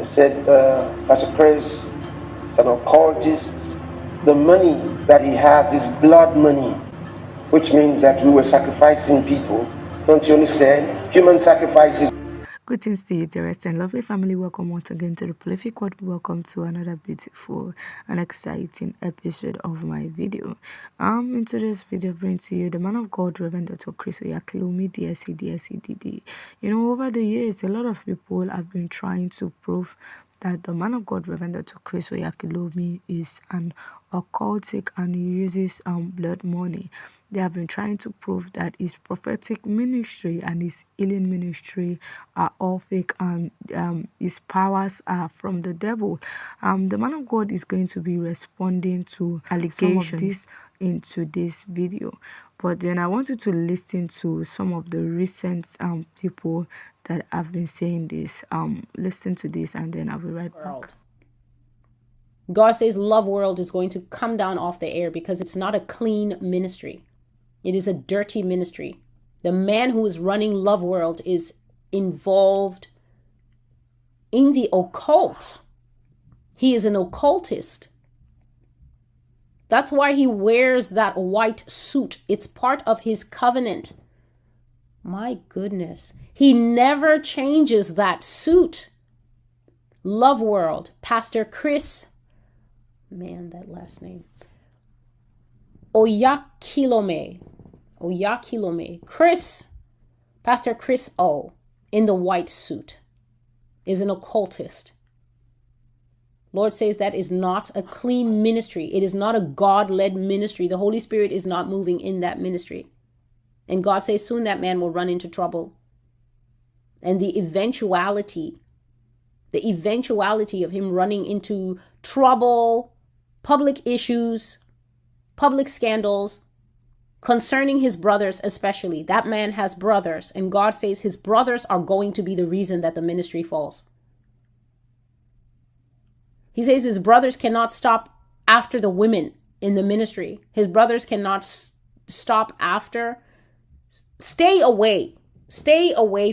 Said Pastor Chris is an occultist. The money that he has is blood money, which means that we were sacrificing people. Don't you understand? Human sacrifices. Greetings to you, dearest and lovely family. Welcome once again to the Prolific Word. Welcome to another beautiful and exciting episode of my video. In today's video, I bring to you the man of God, Reverend Dr. Chris Oyakhylome, DSC, DSC, over the years, a lot of people have been trying to prove that the man of God, Reverend Dr. Chris Oyakhylome, is an occultic and he uses blood money. They have been trying to prove that his prophetic ministry and his healing ministry are all fake and his powers are from the devil. The man of God is going to be responding to allegations into this video. But then I want you to listen to some of the recent people that have been saying this. Listen to this and then I'll be right back. God says Love World is going to come down off the air because it's not a clean ministry. It is a dirty ministry. The man who is running Love World is involved in the occult. He is an occultist. That's why he wears that white suit. It's part of his covenant. My goodness. He never changes that suit. Love World, Pastor Chris, that last name. Oyakhylome. Pastor Chris O, in the white suit, is an occultist. Lord says that is not a clean ministry. It is not a God-led ministry. The Holy Spirit is not moving in that ministry. And God says soon that man will run into trouble. And the eventuality of him running into trouble, public issues, public scandals, concerning his brothers especially. That man has brothers, and God says his brothers are going to be the reason that the ministry falls. He says his brothers cannot stop after the women in the ministry. His brothers cannot stop after. Stay away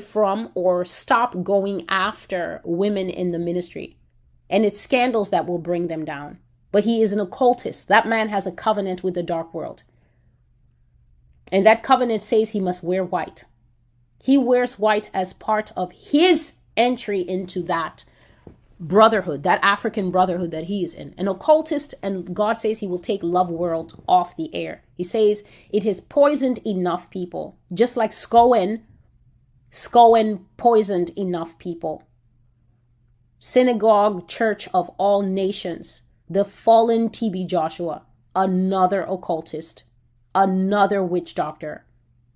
from or stop going after women in the ministry. And it's scandals that will bring them down. But he is an occultist. That man has a covenant with the dark world. And that covenant says he must wear white. He wears white as part of his entry into that brotherhood, that African brotherhood that he is in. An occultist, and God says he will take Love World off the air. He says it has poisoned enough people, just like Scowen poisoned enough people. Synagogue Church of All Nations, the fallen TB Joshua, another occultist, another witch doctor,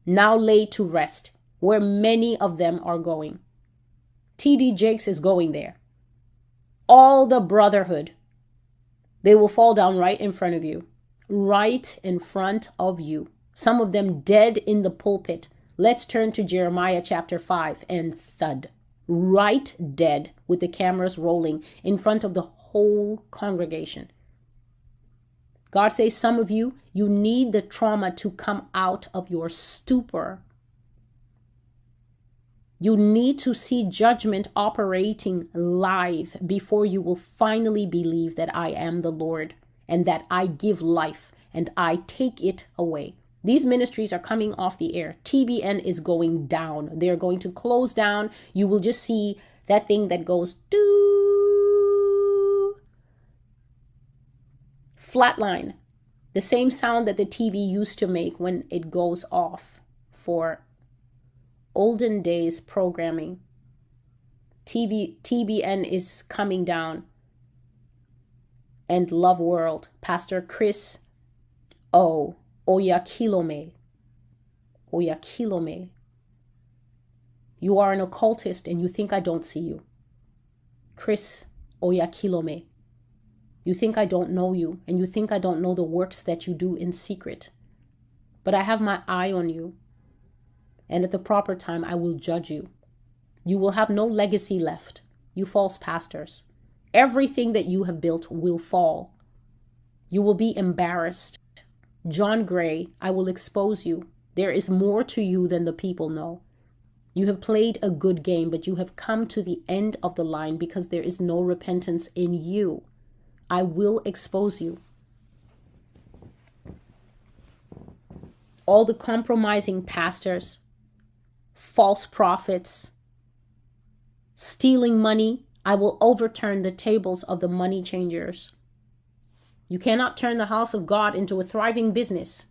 now laid to rest, where many of them are going. TD Jakes is going there. All the brotherhood, they will fall down right in front of you. Right in front of you. Some of them dead in the pulpit. Let's turn to Jeremiah chapter 5 and thud. Right dead with the cameras rolling in front of the whole congregation. God says some of you, you need the trauma to come out of your stupor. You need to see judgment operating live before you will finally believe that I am the Lord and that I give life and I take it away. These ministries are coming off the air. TBN is going down. They're going to close down. You will just see that thing that goes doo. Flatline. The same sound that the TV used to make when it goes off for olden days programming. TBN is coming down. And Love World, Pastor Chris O. Oyakhylome. You are an occultist and you think I don't see you. Chris Oyakhylome. You think I don't know you and you think I don't know the works that you do in secret. But I have my eye on you. And at the proper time, I will judge you. You will have no legacy left, you false pastors. Everything that you have built will fall. You will be embarrassed. John Gray, I will expose you. There is more to you than the people know. You have played a good game, but you have come to the end of the line because there is no repentance in you. I will expose you. All the compromising pastors, false prophets, stealing money, I will overturn the tables of the money changers. You cannot turn the house of God into a thriving business.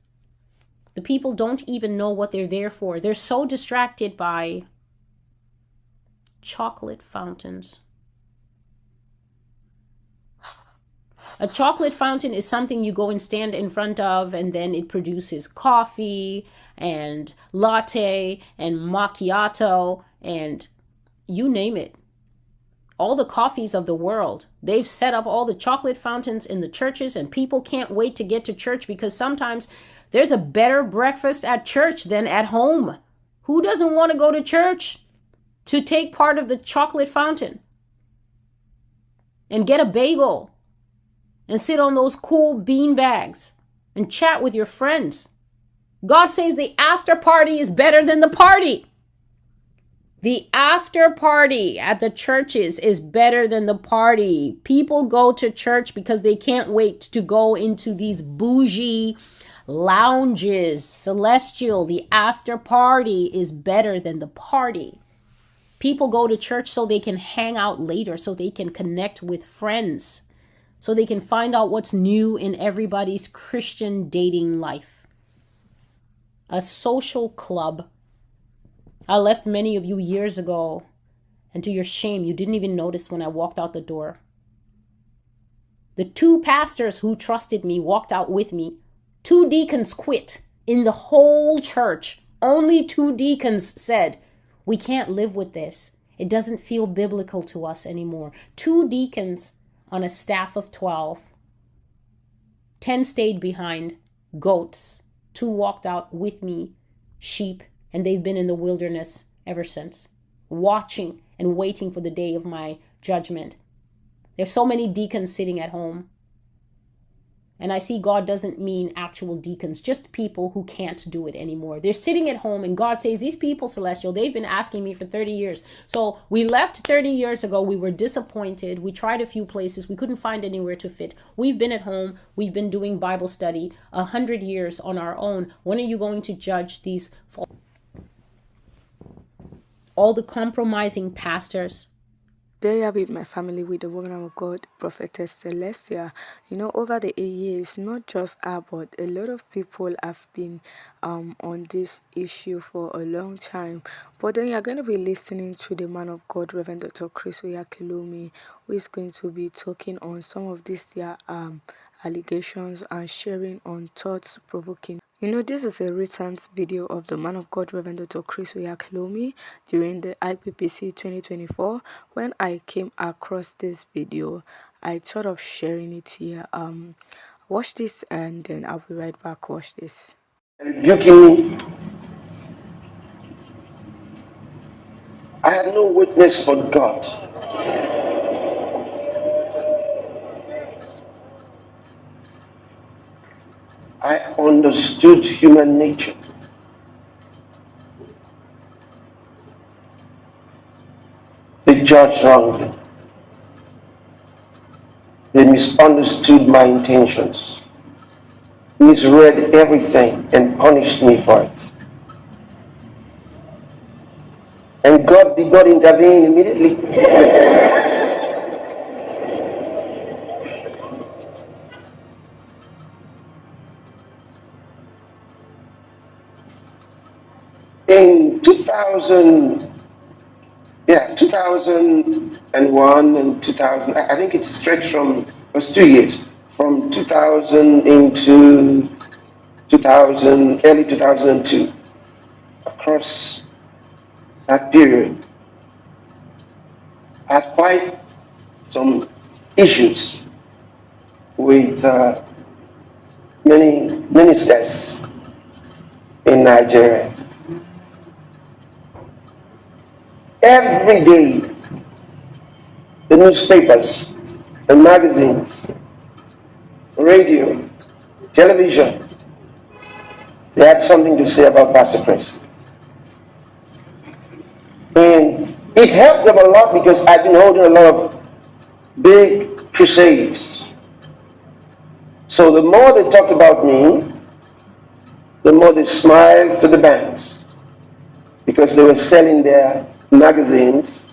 The people don't even know what they're there for. They're so distracted by chocolate fountains. A chocolate fountain is something you go and stand in front of, and then it produces coffee and latte and macchiato and you name it. All the coffees of the world. They've set up all the chocolate fountains in the churches, and people can't wait to get to church because sometimes there's a better breakfast at church than at home. Who doesn't want to go to church to take part of the chocolate fountain and get a bagel and sit on those cool bean bags and chat with your friends? God says the after party is better than the party. The after party at the churches is better than the party. People go to church because they can't wait to go into these bougie lounges. Celestial, the after party is better than the party. People go to church so they can hang out later, so they can connect with friends, so they can find out what's new in everybody's Christian dating life. A social club. I left many of you years ago, and to your shame, you didn't even notice when I walked out the door. The 2 pastors who trusted me walked out with me. 2 deacons quit in the whole church. Only 2 deacons said, we can't live with this. It doesn't feel biblical to us anymore. 2 deacons on a staff of 12. 10 stayed behind, goats. 2 walked out with me, sheep. And they've been in the wilderness ever since, watching and waiting for the day of my judgment. There's so many deacons sitting at home. And I see God doesn't mean actual deacons, just people who can't do it anymore. They're sitting at home, and God says, these people, Celestial, they've been asking me for 30 years. So we left 30 years ago. We were disappointed. We tried a few places. We couldn't find anywhere to fit. We've been at home. We've been doing Bible study 100 years on our own. When are you going to judge these all the compromising pastors? There you have it, my family, with the woman of God, Prophetess Celestia. You know, over the years, not just her, but a lot of people have been on this issue for a long time. But then you're going to be listening to the man of God, Reverend Dr. Chris Oyakhylome, who is going to be talking on some of these allegations and sharing on thoughts provoking. You know, this is a recent video of the man of God, Reverend Dr. Chris Oyakhylome, during the IPPC 2024. When I came across this video, I thought of sharing it here. Watch this, and then I'll be right back. Watch this. Rebuking me. I had no witness for God. I understood human nature. They judged wrongly. They misunderstood my intentions, misread everything, and punished me for it. And God did not intervene immediately. In 2001 and 2000, I think it stretched from, it was 2 years, from 2000 into 2000, early 2002. Across that period, I had quite some issues with many ministers in Nigeria. Every day, the newspapers, the magazines, radio, television, they had something to say about Pastor Chris. And it helped them a lot because I've been holding a lot of big crusades. So the more they talked about me, the more they smiled to the banks, because they were selling their magazines,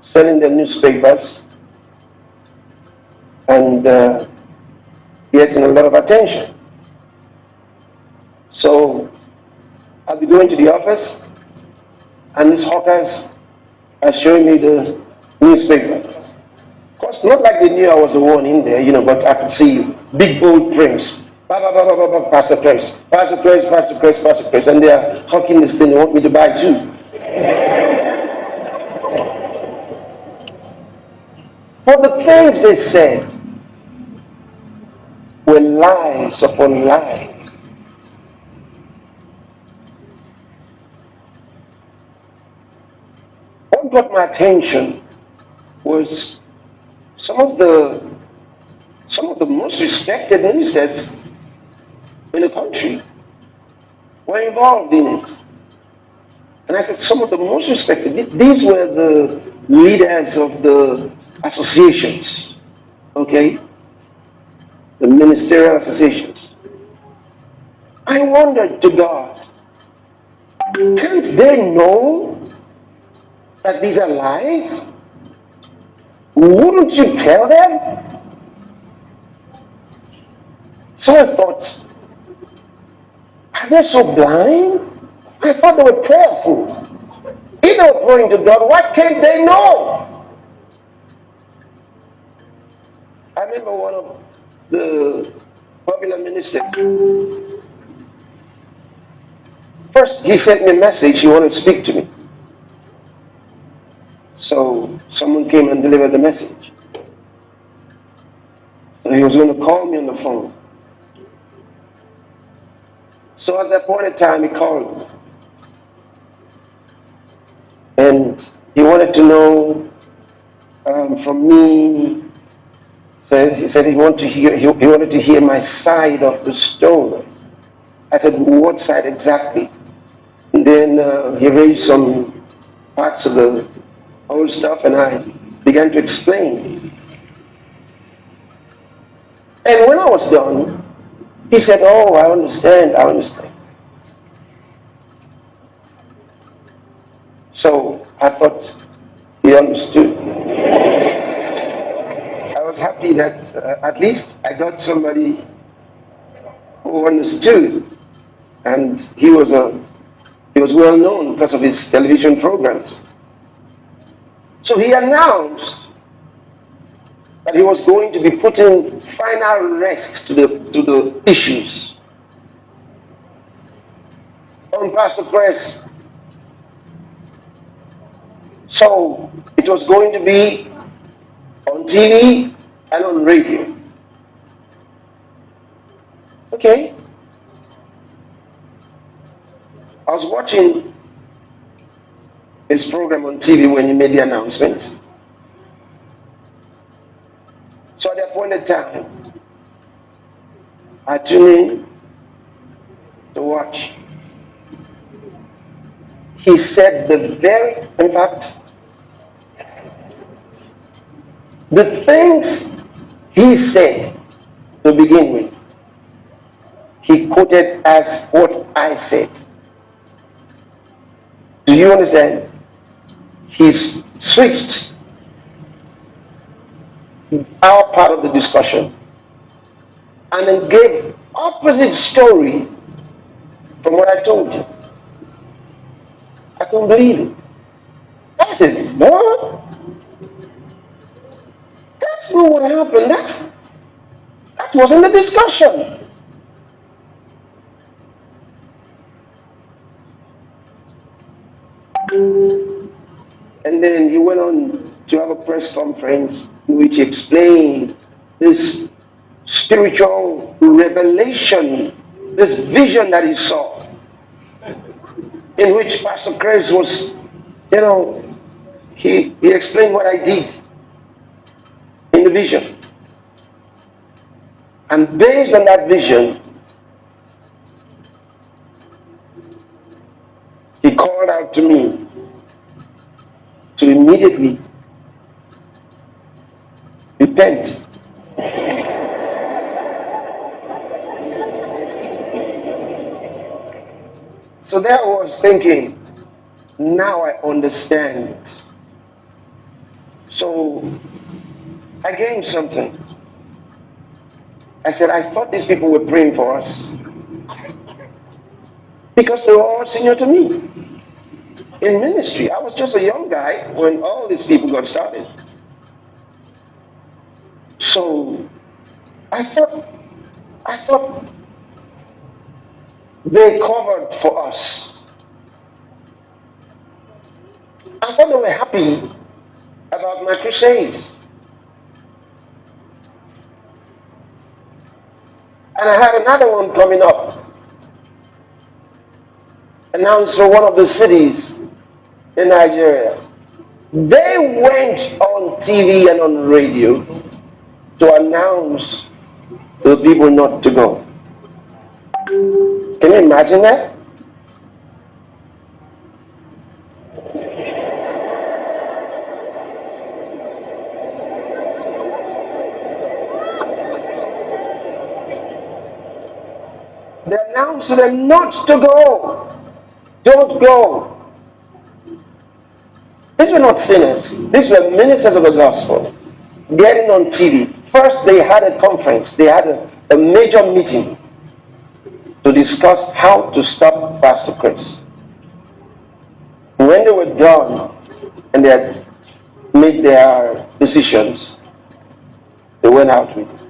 selling their newspapers, and getting a lot of attention. So I'll be going to the office, and these hawkers are showing me the newspaper. Of course, not like they knew I was the one in there, but I could see big bold prints. Pastor Chris, Pastor Chris, Pastor Chris, Pastor Chris, and they are hawking this thing. They want me to buy too. But the things they said were lies upon lies. What got my attention was some of the most respected ministers in the country were involved in it. And I said, some of the most respected, these were the leaders of the associations, okay? The ministerial associations. I wondered to God, can't they know that these are lies? Wouldn't you tell them? So I thought, are they so blind? I thought they were prayerful. If they were praying to God, why can't they know? I remember one of the popular ministers. First, he sent me a message. He wanted to speak to me. So someone came and delivered the message. So he was going to call me on the phone. So at that point in time, he called me. And he wanted to know from me. He said he wanted to hear my side of the story. I said, what side exactly? And then he raised some parts of the old stuff, and I began to explain. And when I was done, he said, oh, I understand. So I thought he understood. I was happy that at least I got somebody who understood. And he was well known because of his television programs. So he announced that he was going to be putting final rest to the issues on Pastor Press. So it was going to be on TV and on radio. Okay. I was watching his program on TV when he made the announcement. So at the appointed time, I tuned in to watch. He said in fact, the things he said to begin with, he quoted as what I said. Do you understand? He's switched our part of the discussion and then gave opposite story from what I told you. I couldn't believe it. I said, what? That's not what happened. That wasn't the discussion. And then he went on to have a press conference in which he explained this spiritual revelation, this vision that he saw, in which Pastor Chris was, he explained what I did in the vision. And based on that vision, he called out to me to immediately repent. So there I was thinking, now I understand. So I gained something. I said, I thought these people were praying for us because they were all senior to me in ministry. I was just a young guy when all these people got started. So I thought they covered for us. I thought they were happy about my crusades. And I had another one coming up, announced for one of the cities in Nigeria. They went on TV and on radio to announce to the people not to go. Can you imagine that? They announced to them not to go. Don't go. These were not sinners. These were ministers of the gospel getting on TV. First, they had a conference. They had a major meeting to discuss how to stop Pastor Chris. When they were done and they had made their decisions, they went out with it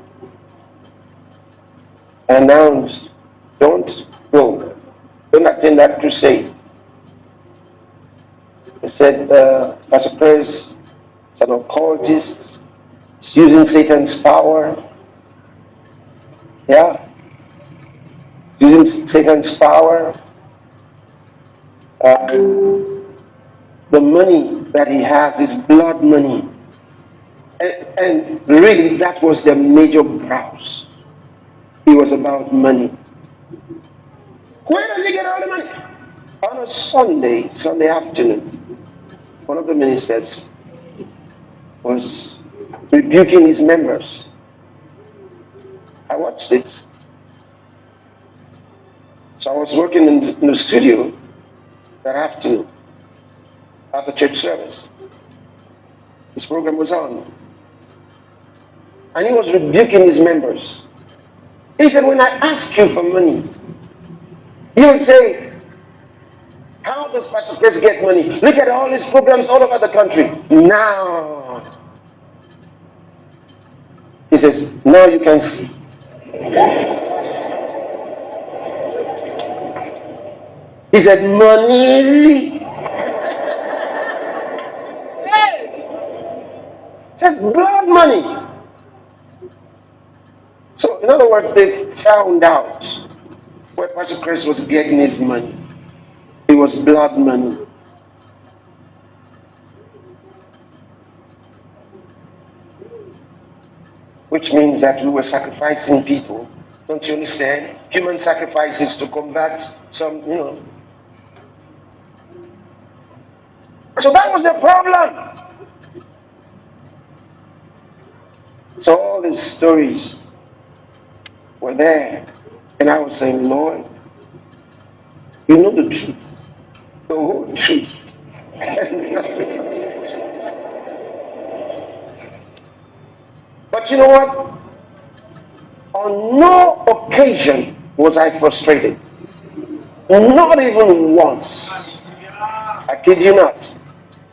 and announced, don't go. Don't attend that crusade. They said, Pastor Chris is an occultist. He's using Satan's power. Yeah. Using Satan's power. The money that he has is blood money. And really, that was their major browse. It was about money. Where does he get all the money? On a Sunday afternoon, one of the ministers was rebuking his members. I watched it. So I was working in the studio that afternoon after church service. This program was on. And he was rebuking his members. He said, when I ask you for money, you would say, how does Pastor Chris get money? Look at all these programs all over the country. Now, he says, now you can see. He said, money. He said, blood money. So, in other words, they found out where Pastor Chris was getting his money. It was blood money. Which means that we were sacrificing people. Don't you understand? Human sacrifices to combat some, So that was the problem. So all these stories were there. And I was saying, Lord, you know the truth. The whole truth. But you know what? On no occasion was I frustrated. Not even once. I kid you not.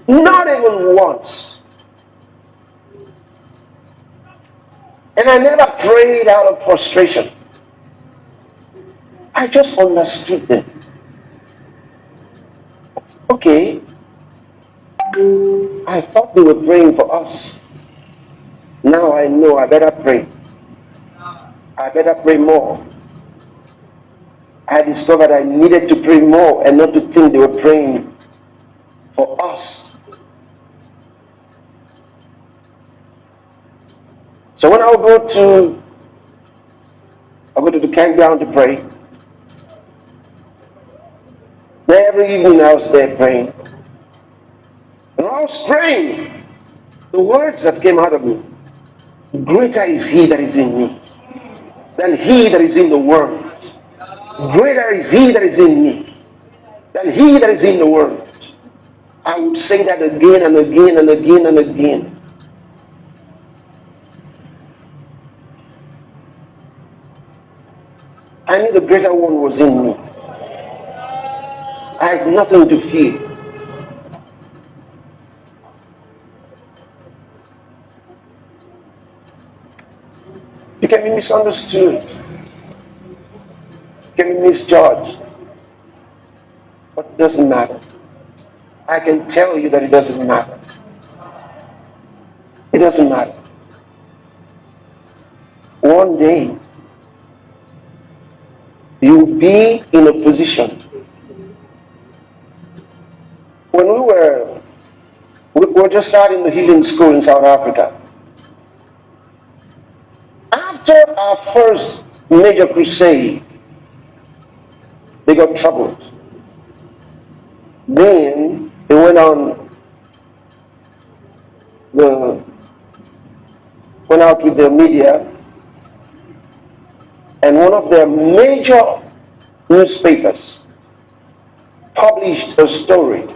Not even once. And I never prayed out of frustration. I just understood them. Okay. I thought they were praying for us. Now I know I better pray. I better pray more. I discovered I needed to pray more and not to think they were praying for us. So when I would go to the campground to pray, every evening I was there praying. And I was praying, the words that came out of me, greater is he that is in me than he that is in the world. Greater is he that is in me than he that is in the world. I would say that again and again and again and again. I knew the greater one was in me. I had nothing to fear. You can be misunderstood. You can be misjudged. But it doesn't matter. I can tell you that it doesn't matter. It doesn't matter. One day, you'll be in a position. When we were just starting the healing school in South Africa. After our first major crusade, they got troubled. Then they went out with their media, and one of their major newspapers published a story.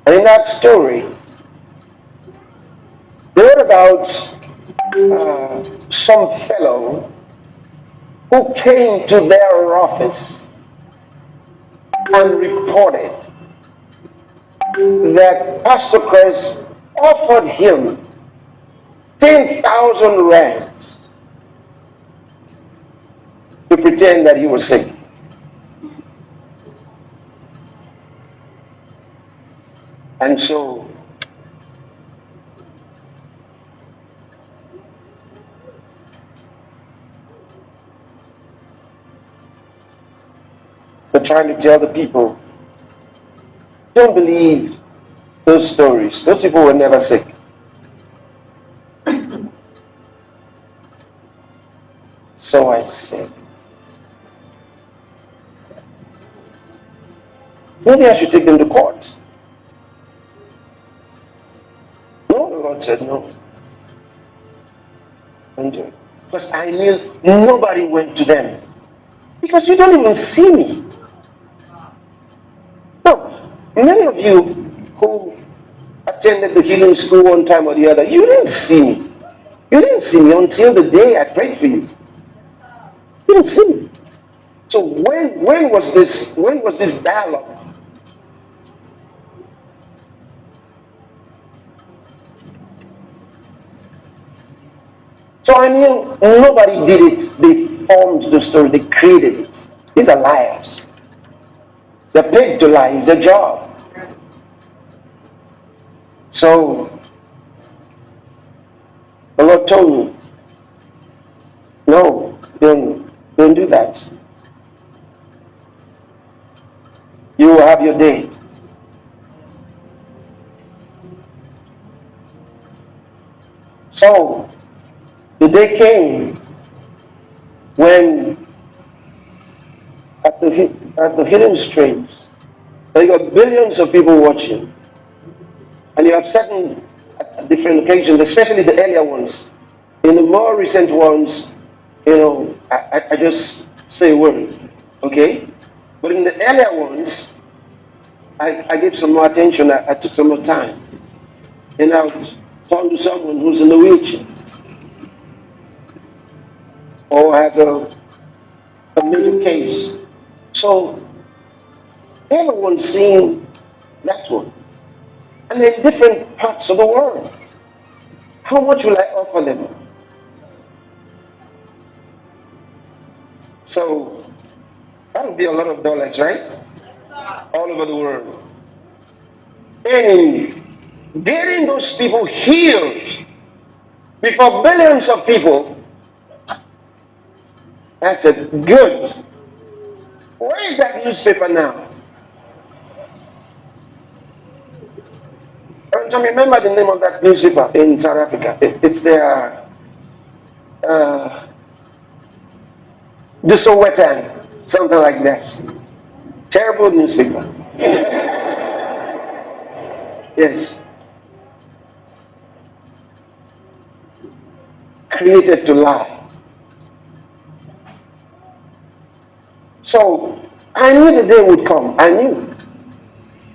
And in that story, they wrote about some fellow who came to their office and reported that Pastor Chris offered him 10,000 rands to pretend that he was sick. And so they're trying to tell the people, don't believe those stories. Those people were never sick. So I said, maybe I should take them to court. No, the Lord said no. Don't do it. Because I knew nobody went to them. Because you don't even see me. No, many of you who attended the healing school one time or the other, you didn't see me. You didn't see me until the day I prayed for you. You didn't see me. So when was this dialogue? So I knew nobody did it. They formed the story. They created it. These are liars. They're paid to lie. It's their job. So the Lord told me, no, don't do that. You will have your day. So the day came when at the hidden streams, there got billions of people watching, and you have certain at different occasions, especially the earlier ones. In the more recent ones, I just say a word, okay? But in the earlier ones, I gave some more attention. I took some more time, and I would talk to someone who's in the wheelchair or has a major case. So everyone's seeing that one. And in different parts of the world. How much will I offer them? So that would be a lot of dollars, right? All over the world. And getting those people healed before billions of people, I said, good. Where is that newspaper now? I don't remember the name of that newspaper in South Africa. It's their the Sowetan, something like that. Terrible newspaper. Yes. Created to lie. So I knew the day would come. I knew.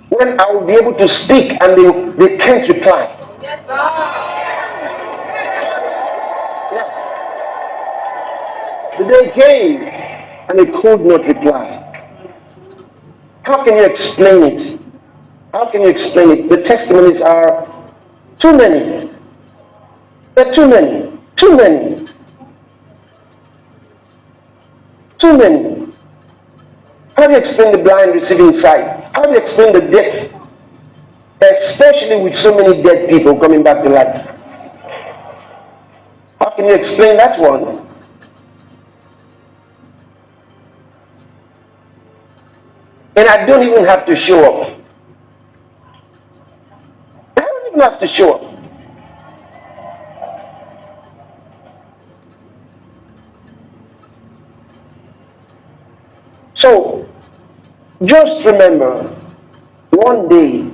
When I would be able to speak and they can't reply. Yes, sir. Yeah. The day came and they could not reply. How can you explain it? How can you explain it? The testimonies are too many. There are too many. Too many. Too many. How do you explain the blind receiving sight? How do you explain the deaf? Especially with so many dead people coming back to life. How can you explain that one? And I don't even have to show up. I don't even have to show up. So, just remember, one day,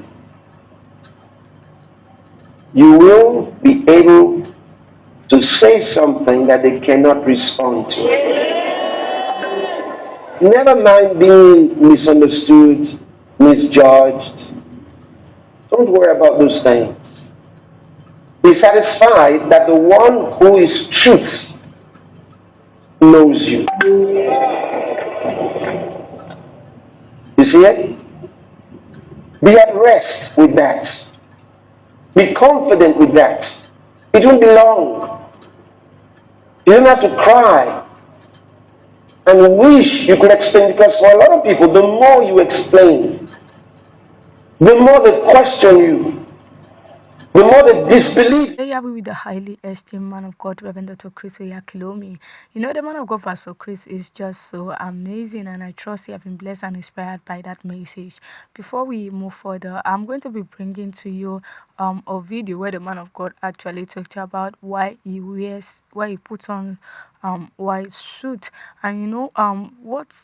you will be able to say something that they cannot respond to. Never mind being misunderstood, misjudged. Don't worry about those things. Be satisfied that the one who is truth knows you. You see it? Be at rest with that. Be confident with that. It won't be long. You don't have to cry and wish you could explain, because for a lot of people, the more you explain, the more they question you, the more they disbelieve. Hey, yeah, we with the highly esteemed man of God, Reverend Dr. Chris Oyakhylome. You know, the man of God, Pastor Chris, is just so amazing, and I trust you have been blessed and inspired by that message. Before we move further, I'm going to be bringing to you a video where the man of God actually talked about why he puts on white suit. And you know,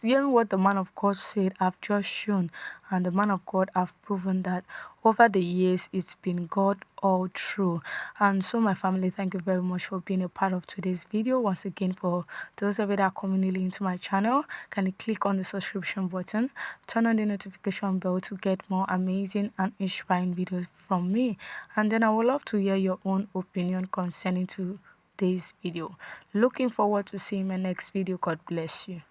hearing what the man of God said, I've just shown, and the man of God have proven that over the years it's been God all through. And so, my family, thank you very much for being a part of today's video. Once again, for those of you that are coming newly into my channel, can you click on the subscription button, turn on the notification bell to get more amazing and inspiring videos from me. And then I would love to hear your own opinion concerning to this video. Looking forward to seeing my next video. God bless you.